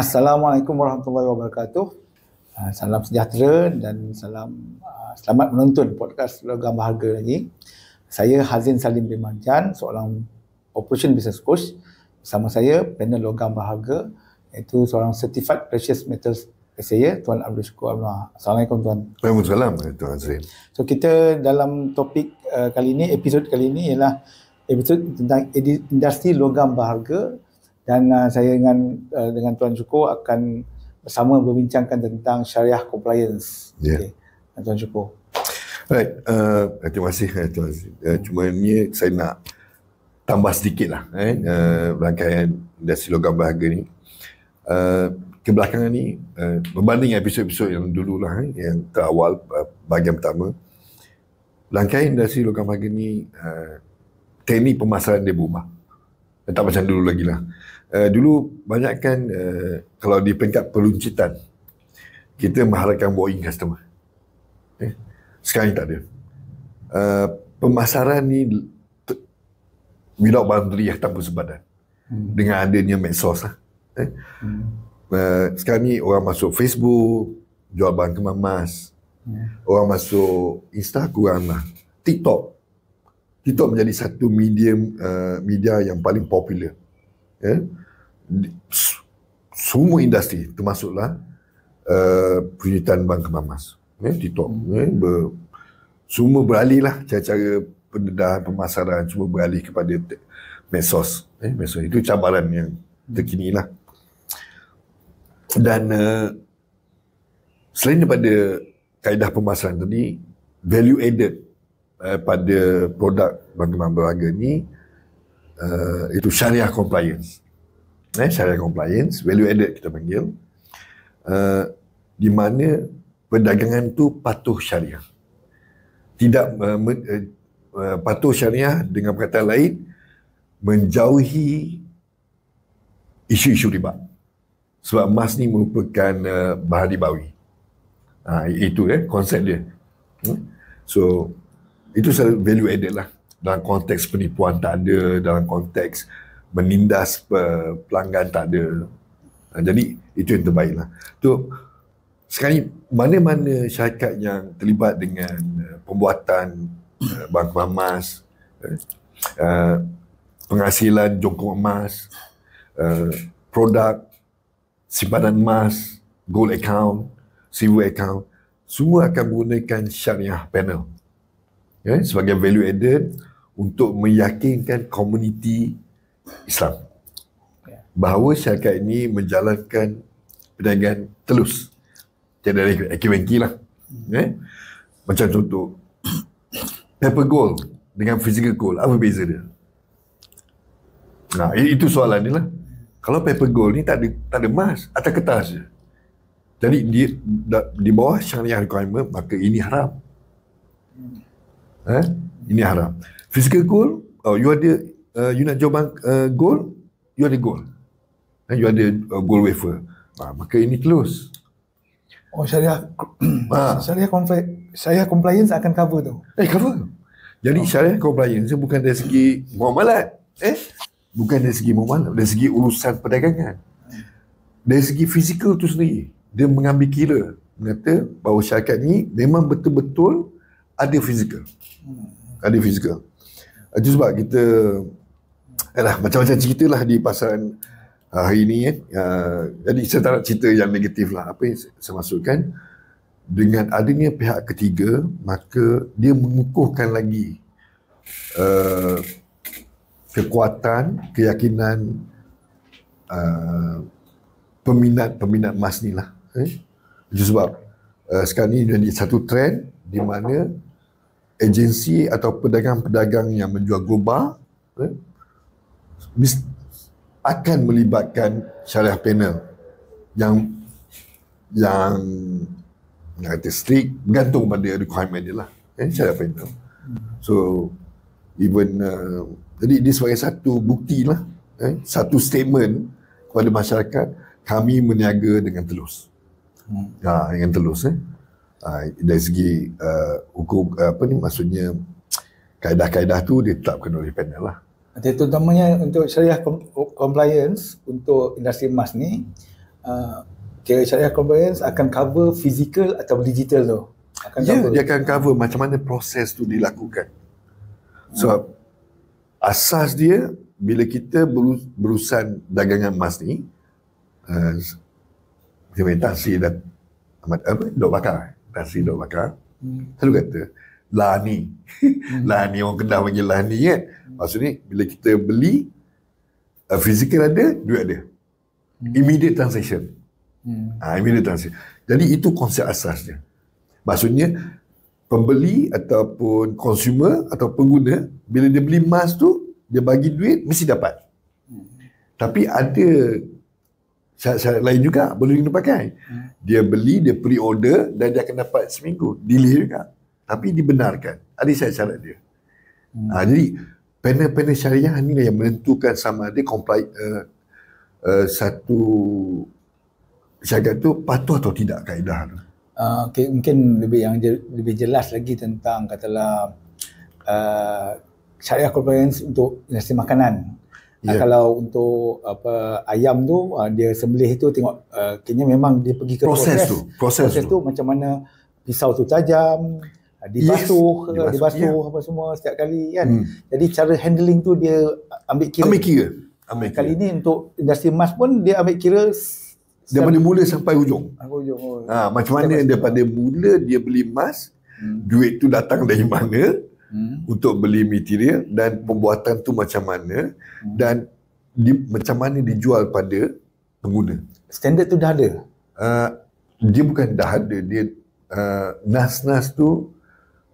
Assalamualaikum warahmatullahi wabarakatuh. Salam sejahtera dan selamat menonton podcast Logam Berharga lagi. Saya Hazin Salim bin Marjan, seorang Operation Business Coach. Bersama saya panel Logam Berharga, iaitu seorang Certified Precious Metals saya, Tuan Abdul Syukur Abdullah. Assalamualaikum Tuan. Waalaikumsalam Tuan Hazin. So kita dalam topik kali ini, episod kali ini ialah episod tentang industri logam berharga. Dan saya dengan Tuan Syukur akan bersama berbincangkan tentang syariah compliance. Yeah. Okay. Tuan Syukur. Right. Terima kasih Tuan Hazin. Cuma ni saya nak tambah sedikit lah rangkaian industri logam berharga ni. Kebelakangan ni berbanding episod-episod yang dulu lah, yang terawal bahagian pertama, rangkaian industri logam berharga ni teknik pemasaran dia berubah. Tak macam dulu lagi lah. Dulu banyakkan kalau di peringkat peluncitan kita mengharapkan walk-in customer. Sekarang ni tak ada. Pemasaran ni without boundary, tanpa sebadan. Dengan adanya medsos lah. Sekarang ni orang masuk Facebook, jual barang kemas. Orang masuk Insta, kurang lah. TikTok menjadi satu media yang paling popular. Semua industri termasuklah perwujudan barang kemas. TikTok. Semua beralih lah cara-cara pendedahan pemasaran, semua beralih kepada medsos. Medsos itu cabaran yang terkini lah. Dan selain daripada kaedah pemasaran tadi, value added pada produk bank berharga ni itu syariah compliance. Syariah compliance, value added kita panggil, di mana perdagangan tu patuh syariah. Tidak patuh syariah, dengan perkataan lain, menjauhi isu-isu riba. Sebab emas ni merupakan bahan ribawi. Itu konsep dia. So itu selalu value added lah. Dalam konteks penipuan tak ada, dalam konteks menindas pelanggan tak ada. Jadi itu yang terbaik lah. Sekarang mana-mana syarikat yang terlibat dengan pembuatan barang emas, penghasilan jongkok emas, produk simpanan emas, gold account, silver account, semua akan menggunakan syariah panel sebagai value added untuk meyakinkan komuniti Islam bahawa syarikat ini menjalankan perdagangan telus, tiada aki-aki lah. Macam contoh paper gold dengan physical gold, apa beza dia? Itu soalan dia lah. Kalau paper gold ni tak ada emas, atas kertas je. Jadi di bawah syariah requirement, maka ini haram. Ini haram. Physical gold, you nak jual gold, you ada gold. You ada gold wafer. Maka ini telus. Syariah compliance akan cover tu. Cover. Jadi syariah compliance bukan dari segi muamalat. Bukan dari segi muamalat, dari segi urusan perdagangan. Dari segi fizikal tu sendiri, dia mengambil kira, mengata bahawa syarikat ni memang betul-betul ada fizikal. Ada fizikal. Itu sebab kita macam-macam cerita lah di pasaran hari ni. Jadi saya tak nak cerita yang negatif lah. Apa yang saya maksudkan, dengan adanya pihak ketiga, maka dia mengukuhkan lagi kekuatan, keyakinan peminat emas ni lah. Itu sebab sekarang ni jadi satu trend di mana agensi atau pedagang-pedagang yang menjual global akan melibatkan syariah panel yang kata strict, bergantung pada requirement dia lah. Syariah panel. So even jadi dia sebagai satu bukti lah, satu statement kepada masyarakat, kami meniaga dengan telus. Dengan telus. Dari segi hukum, maksudnya kaedah-kaedah tu ditetapkan oleh panel lah. Terutamanya untuk syariah compliance untuk industri emas ni, Kira syariah compliance akan cover physical atau digital tu? Akan Ya, cover. dia akan cover macam mana proses tu dilakukan. So, asas dia bila kita berurusan dagangan emas ni, kita main taksi dan dok bakar. Taksi dok bakar. Selalu kata, lah ni. Lah ni, orang Kedah panggil lah ni kan. Maksudnya, bila kita beli, physical ada, duit ada. Immediate transaction. Immediate transaction. Jadi, itu konsep asasnya. Maksudnya, pembeli ataupun consumer atau pengguna, bila dia beli emas tu, dia bagi duit, mesti dapat. Tapi ada syarat-syarat lain juga, boleh kena pakai. Dia beli, dia pre-order dan dia akan dapat seminggu. Delay juga. Tapi dibenarkan. Ada syarat-syarat dia. Jadi, panel-panel syariah ni yang menentukan sama ada satu syarat tu patuh atau tidak kaedah tu. Okay, mungkin lebih jelas lagi tentang katalah syariah compliance untuk industri makanan. Kalau untuk ayam tu dia sembelih tu tengok kayaknya memang dia pergi ke proses tu macam mana pisau tu tajam, dibasuh apa semua setiap kali kan. Jadi cara handling tu dia ambil kira. Kali ni untuk industri emas pun dia ambil kira daripada mula sampai hujung. Macam mana daripada mula dia beli emas, duit tu datang dari mana untuk beli material dan pembuatan tu macam mana dan macam mana dijual pada pengguna. Standard tu dah ada? Dia bukan dah ada, dia nas-nas tu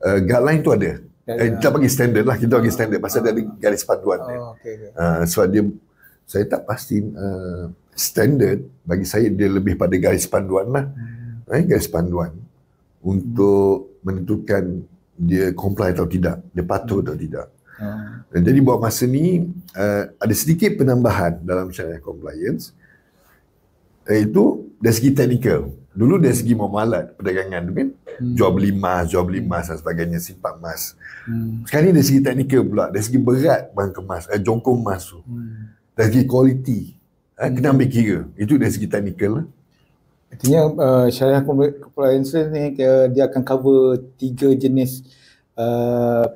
guideline tu ada. Kita bagi standard lah, kita bagi standard pasal dia ada garis panduan dia. Sebab dia, saya tak pasti standard, bagi saya dia lebih pada garis panduan lah. Garis panduan untuk menentukan dia comply atau tidak, dia patuh atau tidak. Dan jadi buat masa ni ada sedikit penambahan dalam syariah compliance, iaitu dari segi teknikal. Dulu dari segi muamalat perdagangan tu kan, jual beli emas dan sebagainya, simpan emas. Sekarang ni dari segi teknikal pula, dari segi berat barang kemas, jongkong emas tu, dari segi kualiti, kena ambil kira. Itu dari segi teknikal lah. Artinya syariah compliance ni dia akan cover 3 jenis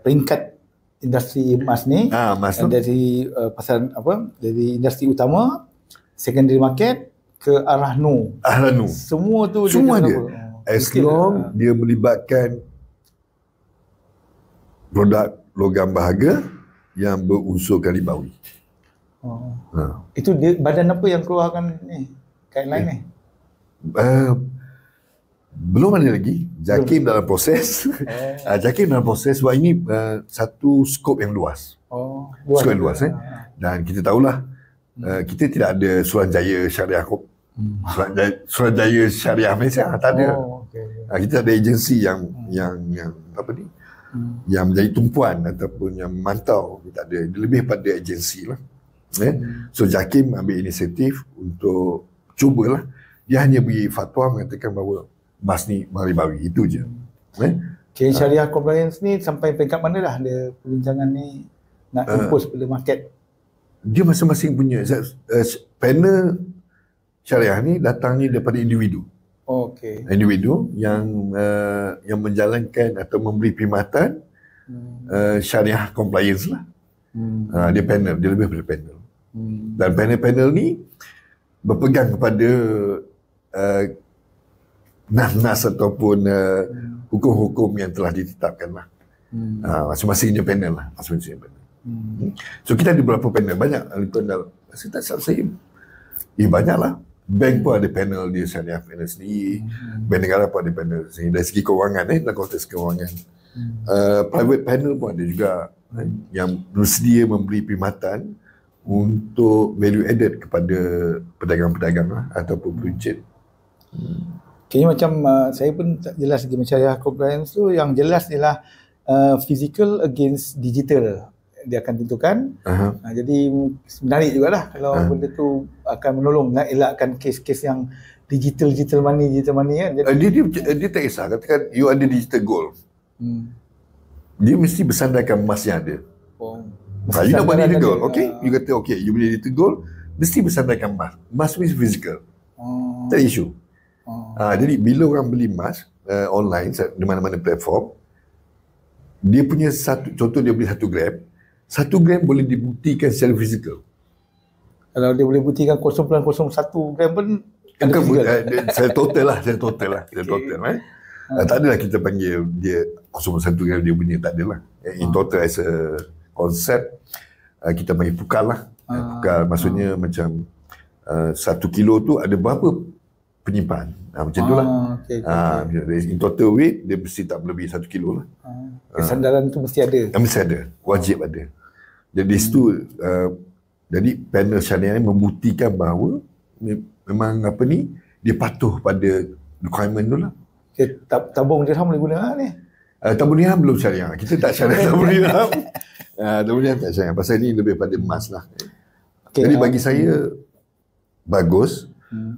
peringkat industri emas ni. Dari pasal dari industri utama, secondary market ke arah nu. Semua tu semua dia. As long dia melibatkan produk logam berharga yang berunsurkan ribawi. Itu dia, badan apa yang keluarkan ni guideline ni? Belum ada lagi. JAKIM dalam proses. JAKIM dalam proses sebab ini satu skop yang luas. Skop yang luas. Dan kita tahulah kita tidak ada Suruhanjaya Syariah Suruhanjaya Syariah Malaysia. Tak ada. Kita ada agensi yang apa ni? Yang menjadi tumpuan ataupun yang memantau. Kita ada. Dia lebih pada agensi lah. So JAKIM ambil inisiatif untuk cubalah. Dia hanya beri fatwa mengatakan bahawa emas ni ribawi. Itu je. Okay, syariah compliance ni sampai peringkat mana dah dia perbincangan ni nak impose pada market? Dia masing-masing punya panel syariah ni datangnya daripada individu. Individu yang menjalankan atau memberi perkhidmatan syariah compliance lah. Dia panel, dia lebih daripada panel. Dan panel-panel ni berpegang kepada nas-nas ataupun hukum-hukum yang telah ditetapkan lah. Masing-masingnya panel lah. So kita ada beberapa panel, banyak. Saya tak salah saya. Banyak lah. Bank pun ada panel dia, syariah panel sendiri. Bank negara pun ada panel sendiri. Dari segi kewangan, dalam konteks kewangan. Private panel pun ada juga yang bersedia memberi perkhidmatan untuk value added kepada pedagang-pedagang lah, ataupun peruncit. Kayaknya macam saya pun tak jelas lagi macam syariah compliance tu, yang jelas ialah physical against digital dia akan tentukan. Jadi menarik jugalah kalau benda tu akan menolong nak elakkan kes-kes yang digital money kan. Jadi, dia tak kisah, katakan you ada digital gold. Dia mesti bersandarkan emas yang ada. You nak buat digital gold, okay? You kata okay, you beli digital gold, mesti bersandarkan emas. Emas mesti physical. Tak ada isu. Jadi bila orang beli emas online di mana-mana platform, dia punya contoh dia beli 1 gram, 1 gram boleh dibuktikan secara fizikal. Kalau dia boleh buktikan 0.01 gram pun ada Saya total lah. Tak adalah kita panggil dia 0.1 gram dia punya, tak adalah. In total as a concept, kita panggil pukal lah. Pukal maksudnya macam 1 kilo tu ada berapa penyimpan. Macam tu lah. In total weight, dia mesti tak lebih 1 kilo lah. Kesandaran tu mesti ada. Mesti ada. Wajib ada. Jadi situ, jadi panel syariah ni membuktikan bahawa memang dia patuh pada requirement tu lah. Tabung dirham boleh guna ni? Tabung dirham belum syariah. Kita tak syariah tabung dirham. Tabung dirham tak syariah. Pasal ni lebih pada emas lah. Jadi bagi saya, bagus.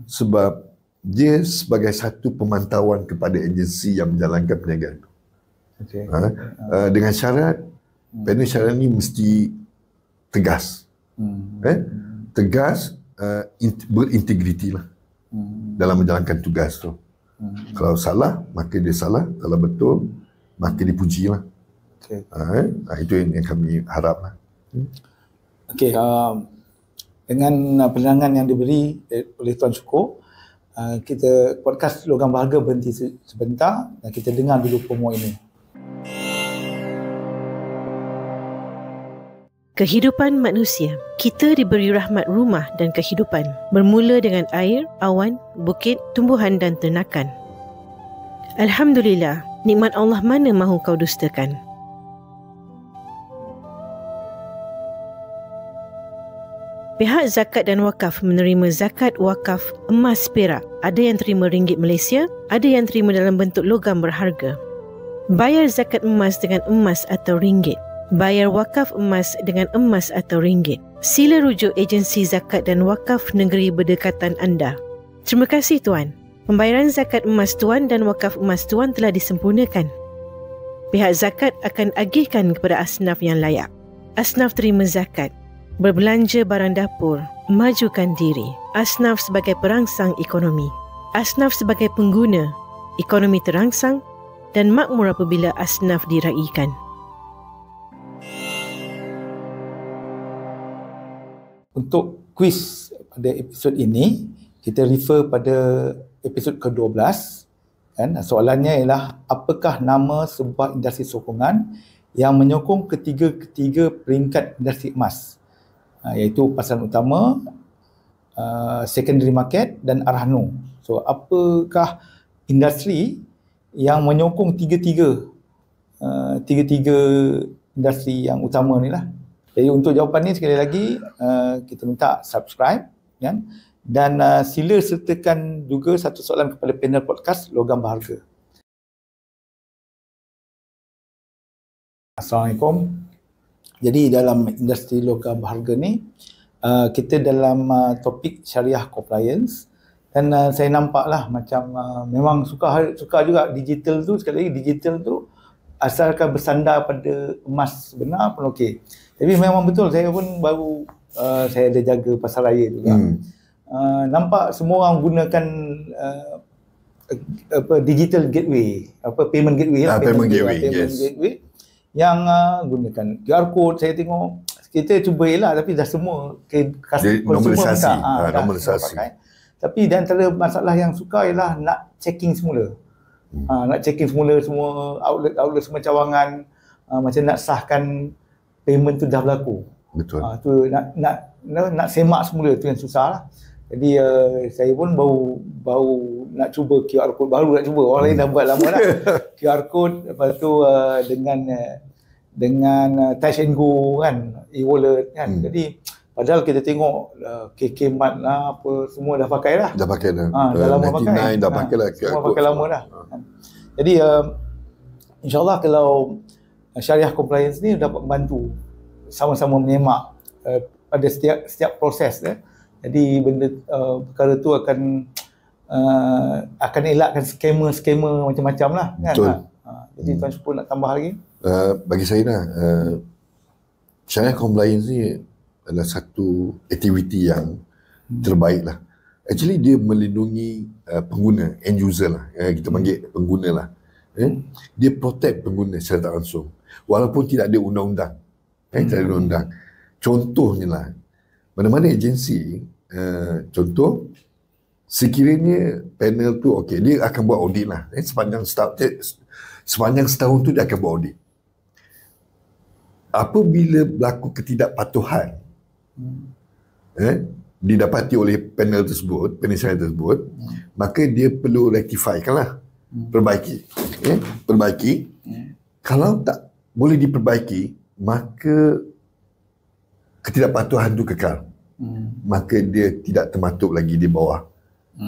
Sebab dia sebagai satu pemantauan kepada agensi yang menjalankan perniagaan tu. Dengan syarat, panel syariah ni mesti tegas. Tegas, berintegriti lah dalam menjalankan tugas tu. Kalau salah, maka dia salah. Kalau betul, maka dipuji lah. Itu yang kami harap lah. Dengan penerangan yang diberi oleh Tuan Syukur, kita podcast Logam Berharga berhenti sebentar dan kita dengar dulu promo ini. Kehidupan manusia. Kita diberi rahmat rumah dan kehidupan, bermula dengan air, awan, bukit, tumbuhan dan ternakan. Alhamdulillah, nikmat Allah mana mahu kau dustakan. Pihak zakat dan wakaf menerima zakat wakaf emas perak. Ada yang terima ringgit Malaysia, ada yang terima dalam bentuk logam berharga. Bayar zakat emas dengan emas atau ringgit. Bayar wakaf emas dengan emas atau ringgit. Sila rujuk agensi zakat dan wakaf negeri berdekatan anda. Terima kasih Tuan. Pembayaran zakat emas Tuan dan wakaf emas Tuan telah disempurnakan. Pihak zakat akan agihkan kepada asnaf yang layak. Asnaf terima zakat. Berbelanja barang dapur, majukan diri. Asnaf sebagai perangsang ekonomi. Asnaf sebagai pengguna, ekonomi terangsang dan makmur apabila asnaf diraikan. Untuk kuis pada episod ini, kita refer pada episod ke-12. Soalannya ialah, apakah nama sebuah industri sokongan yang menyokong ketiga peringkat industri emas? Iaitu pasaran utama, secondary market dan Arhanu. So, apakah industri yang menyokong tiga-tiga industri yang utama ni lah? Jadi untuk jawapan ni sekali lagi, kita minta subscribe dan sila sertakan juga satu soalan kepada panel podcast Logam Berharga. Assalamualaikum. Jadi dalam industri logam berharga ni, kita dalam topik syariah compliance, dan saya nampaklah macam memang suka juga digital tu. Sekali lagi, digital tu asalkan bersandar pada emas benar pun okey. Tapi memang betul, saya pun baru saya ada jaga pasar raya juga. Nampak semua orang gunakan digital gateway, payment gateway lah. Payment gateway, gateway yang gunakan QR code. Saya tengok kita cuba elak tapi dah semua normalisasi. Tapi di antara masalah yang suka ialah nak checking semula. Nak checking semula semua outlet semua cawangan, macam nak sahkan payment tu dah berlaku. Betul. Tu nak semak semula, tu yang susah lah. Jadi saya pun baru nak cuba QR code, baru nak cuba. Orang lain dah buat lama dah. QR code, lepas tu dengan touch and go kan, e-wallet kan. Jadi padahal kita tengok KK Mart lah, apa semua dah pakai dah. Dah pakai dah. Dah lama pakai. Dah pakai lah. Semua pakai lama dah. Jadi insyaAllah kalau syariah compliance ni dapat membantu sama-sama menyemak pada setiap proses Jadi benda perkara tu akan elakkan skema macam-macam lah kan. Betul. Jadi Tuan Syukur nak tambah lagi? Bagi saya lah, syariah compliance ni adalah satu aktiviti yang terbaik lah Actually dia melindungi pengguna, end user lah. Kita panggil pengguna lah. Dia protect pengguna secara tak langsung. Walaupun tidak ada undang-undang. Tidak ada undang-undang. Contohnya lah, mana-mana agensi, contoh, sekiranya panel tu okey, dia akan buat audit lah. Sepanjang setahun tu dia akan buat audit. Apabila berlaku ketidakpatuhan didapati oleh panel tersebut, penyelesaian tersebut, maka dia perlu rectify lah, perbaiki. Perbaiki. Kalau tak boleh diperbaiki, maka ketidakpatuhan itu kekal. Maka dia tidak termasuk lagi di bawah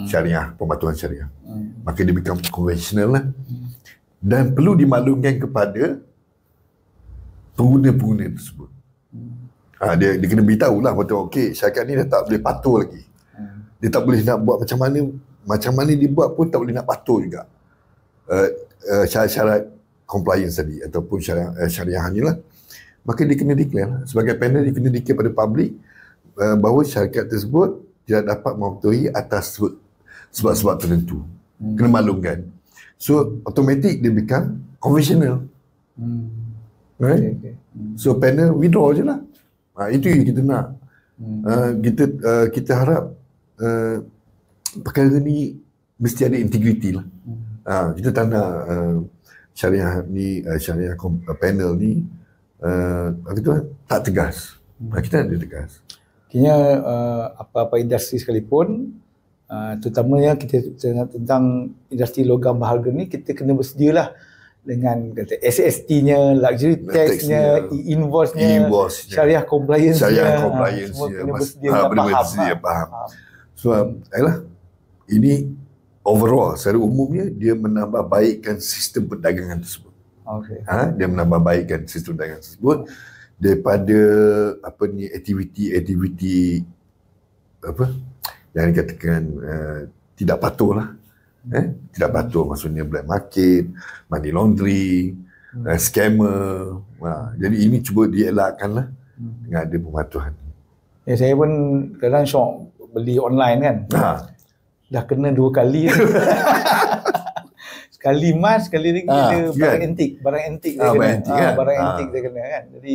syariah, pematuhan syariah. Maka dia become konvensional lah. Dan perlu dimaklumkan kepada pengguna-pengguna tersebut. Dia kena beritahu lah betul, okey, syarikat ni dah tak boleh patuh lagi. Dia tak boleh nak buat macam mana dia buat pun tak boleh nak patuh juga. Syarat-syarat compliance tadi ataupun syariah ni lah. Maka dia kena declare lah. Sebagai panel dia kena declare pada public bahawa syarikat tersebut tidak dapat mematuhi atas sebab-sebab tertentu. Kena maklumkan. So automatic dia become conventional. Right? Okay. So panel withdraw je lah. Itu yang kita nak. Kita harap perkara ni mesti ada integriti lah. Kita tak nak syariah ni, syariah panel ni tak tegas. Kita ada tegas. Kira apa-apa industri sekalipun, terutamanya kita tentang industri logam berharga ni, kita kena bersedialah dengan kata SST-nya, luxury tax-nya, invoice-nya, syariah compliance-nya, semua kena bersedia, faham. So, ini overall, secara umumnya dia menambah baikkan sistem perdagangan tersebut. Dia menambah baikkan sistem perdagangan tersebut daripada aktiviti yang dikatakan tidak patuh lah. Tidak patuh maksudnya black market, money laundry, scammer. Jadi ini cuba dielakkan lah dengan ada pematuhan. Saya pun kadang syok beli online kan. Dah kena 2 kali. Sekali emas, sekali lagi dia barang antik. Barang antik dia kena. Barang antik dia kena kan. Jadi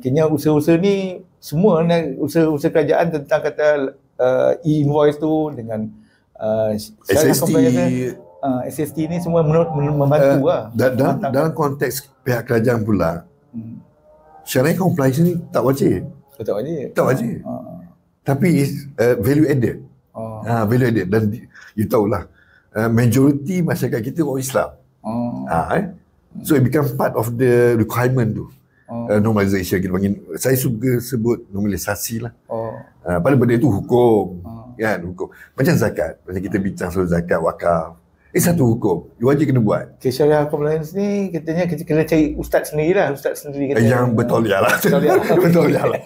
kena usaha-usaha ni semua usaha-usaha kerajaan tentang kata e-invoice tu dengan SST ni semua membantu lah. Dalam konteks pihak kerajaan pula, syariah compliance ni tak wajib. Tak wajib. Tapi value added. Value added. Dan you tahulah, majority masyarakat kita orang Islam. So it become part of the requirement tu. Normalization kita panggil, saya suka sebut normalisasi lah. Pada benda itu hukum. Kan, hukum. Macam zakat. Macam kita bincang soal zakat, wakaf. Satu hukum. Wajib kena buat. Syariah compliance ni, katanya kita kena cari ustaz sendiri lah. Ustaz sendiri kata. Yang bertauliah lah. Bertauliah lah.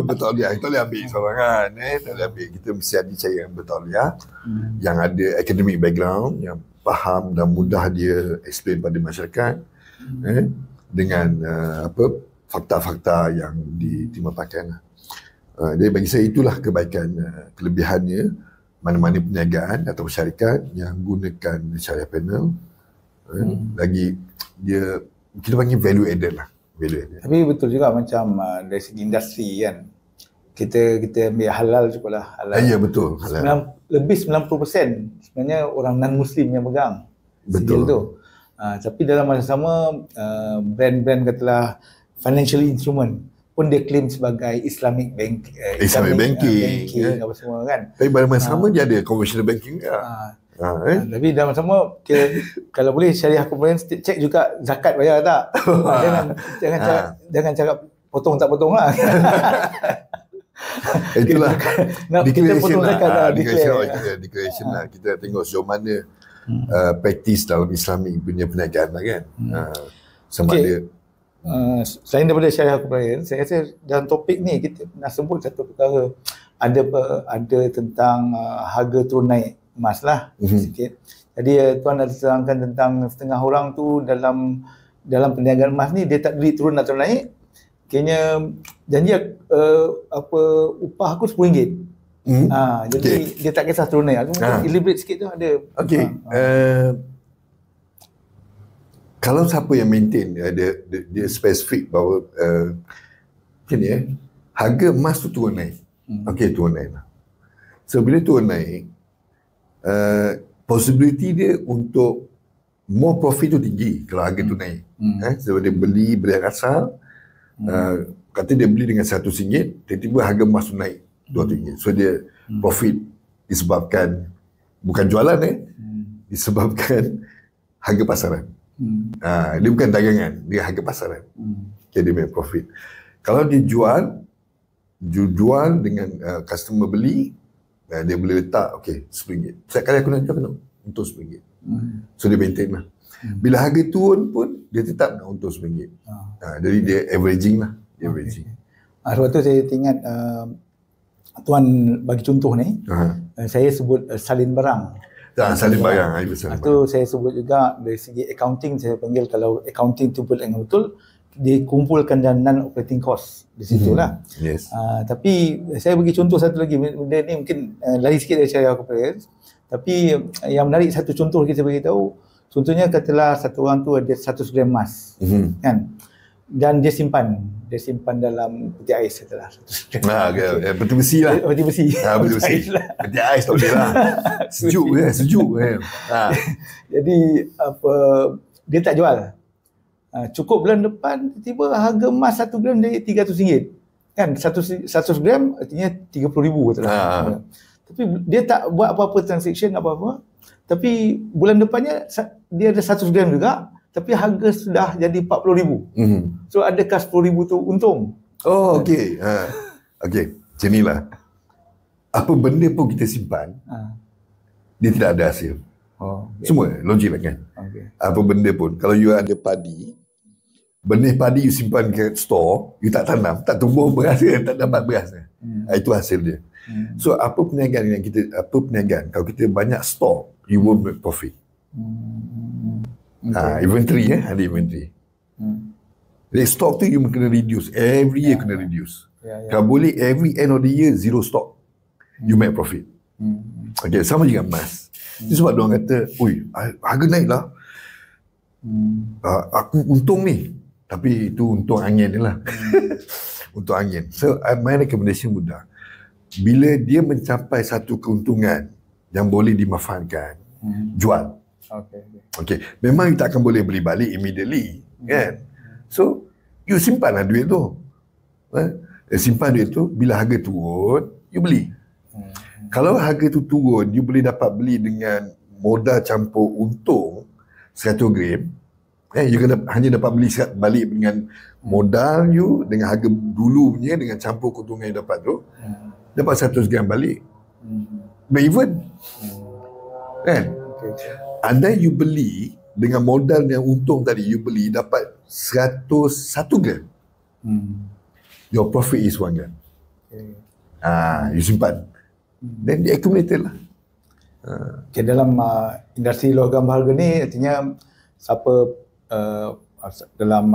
Bertauliah. Kita boleh ambil sorangan. Kita boleh ambil. Kita mesti ada cari yang bertauliah. Yang ada academic background. Yang faham dan mudah dia explain pada masyarakat. Dengan fakta-fakta yang ditimpakan. Jadi bagi saya itulah kebaikan, kelebihannya mana-mana perniagaan atau syarikat yang gunakan syariah panel. Lagi dia kita panggil value added lah. Value added. Tapi betul juga macam dari segi industri kan, kita ambil halal juga lah. Ya betul. Halal. Lebih 90% sebenarnya orang non-Muslim yang pegang. Betul. Tu. Tapi dalam masa sama brand-brand katalah financial instrument pun dia claim sebagai Islamic banking, apa semua kan. Tapi pada masa sama dia ada conventional banking ke? Tapi dalam masa sama kalau boleh syariah compliance cek juga zakat bayar tak. Jangan cakap potong tak potong lah. Itulah kita potong zakat lah, declaration lah. Kita tengok sejauh mana praktis dalam Islamic punya perniagaan lah kan. Sama ada selain daripada syariah compliance, saya rasa dalam topik ni kita nak sebut satu perkara, ada tentang harga turun naik emas lah sikit. Jadi tuan ada terangkan tentang setengah orang tu dalam perniagaan emas ni dia tak beli turun atau naik, kayaknya janji upah aku RM10. Jadi dia tak kisah turun naik. Aku mungkin elaborate sikit tu ada. Okey. Kalau siapa yang maintain dia spesifik bahawa macam ni harga emas tu turun naik. Okey, turun naik lah. So bila turun naik, possibility dia untuk more profit tu tinggi kalau harga tu naik. So dia beli asal, kata dia beli dengan RM100, tiba-tiba harga emas tu naik RM200. So dia profit disebabkan bukan jualan disebabkan harga pasaran. Dia bukan dagangan, dia harga pasaran. Okay, dia make profit. Kalau dia jual dengan customer beli, dia boleh letak RM10. Setiap kali aku nak jual kena untung RM10. So dia maintain lah. Bila harga turun pun dia tetap nak untung RM10. Jadi dia averaging lah. Sebab tu saya ingat Tuan bagi contoh ni, saya sebut salin barang. Salin barang. Itu saya sebut juga dari segi accounting, saya panggil kalau accounting tu dengan betul, dikumpulkan dan non-operating cost di situ lah. Yes. Tapi saya bagi contoh satu lagi, benda ni mungkin lari sikit dari cara aku pelajari. Tapi yang menarik satu contoh kita bagi tahu, contohnya katalah satu orang tu ada 100 gram emas, kan? Dan dia simpan dalam peti ais katalah 100 gram. Peti besi lah. Peti besi. Peti besi. Peti ais tak boleh lah. Sejuk. Jadi dia tak jual. Cukup bulan depan tiba harga emas 1 gram jadi RM300. Kan 100 gram artinya RM30,000 katalah. Tapi dia tak buat apa-apa transaction apa-apa. Tapi bulan depannya dia ada 100 gram juga, tapi harga sudah jadi RM40,000. So adakah RM10,000 tu untung? Oh, okey. Okey, macam inilah. Apa benda pun kita simpan, dia tidak ada hasil. Semua logik lah kan. Apa benda pun, kalau you ada padi, benih padi you simpan ke store, you tak tanam, tak tumbuh beras, tak dapat beras. Itu hasil dia. So apa perniagaan yang kita, kalau kita banyak stok, you won't make profit. Inventory ada inventory. Jadi stok tu you kena reduce, every year kena reduce. Kalau boleh every end of the year zero stock, you make profit. Okay, sama juga emas. Itu sebab diorang kata, harga naik lah, aku untung ni. Tapi itu untung angin ni lah. Untung angin. So my recommendation mudah. Bila dia mencapai satu keuntungan yang boleh dimanfaatkan, jual. Okay. Memang you tak akan boleh beli balik immediately, kan? So you simpanlah duit tu. Simpan duit tu, bila harga turun, you beli. Kalau harga tu turun, you boleh dapat beli dengan modal campur untung 100 gram. You hanya dapat beli balik dengan modal you, dengan harga dulunya, dengan campur keuntungan yang dapat tu, dapat 100 gram balik. But even kan, andai you beli dengan modal yang untung tadi, you beli dapat 101 gram, your profit is 1 gram. You simpan, then dia accumulated lah. Dalam industri logam berharga ni, artinya siapa dalam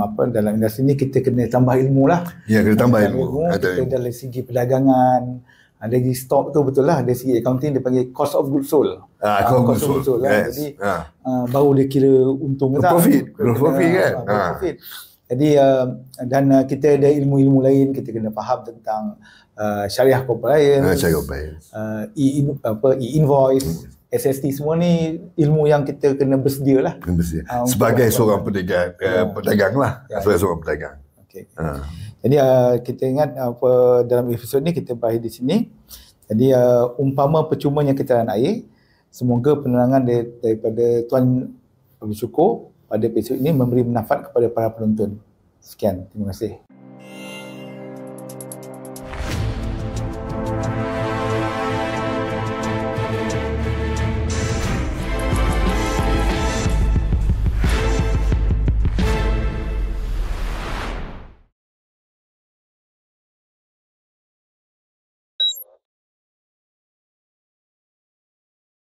industri ni kita kena tambah ilmu lah. Ya, kena tambah ilmu. Kita dari segi perdagangan, dari stok tu betul lah, dari segi accounting dia panggil cost of goods sold. Cost of goods sold lah. Jadi baru dia kira untung ke tak. Profit kan. Profit. Jadi dan kita ada ilmu-ilmu lain, kita kena faham tentang syariah compliance, e-invoice, SST, semua ni ilmu yang kita kena bersedia lah. Sebagai seorang pedagang lah. Sebagai seorang pedagang. Jadi kita ingat dalam episod ni kita berakhir di sini. Jadi umpama percumanya kitaran air, semoga penerangan daripada Tuan Abu Syukur pada episod ini memberi manfaat kepada para penonton. Sekian, terima kasih.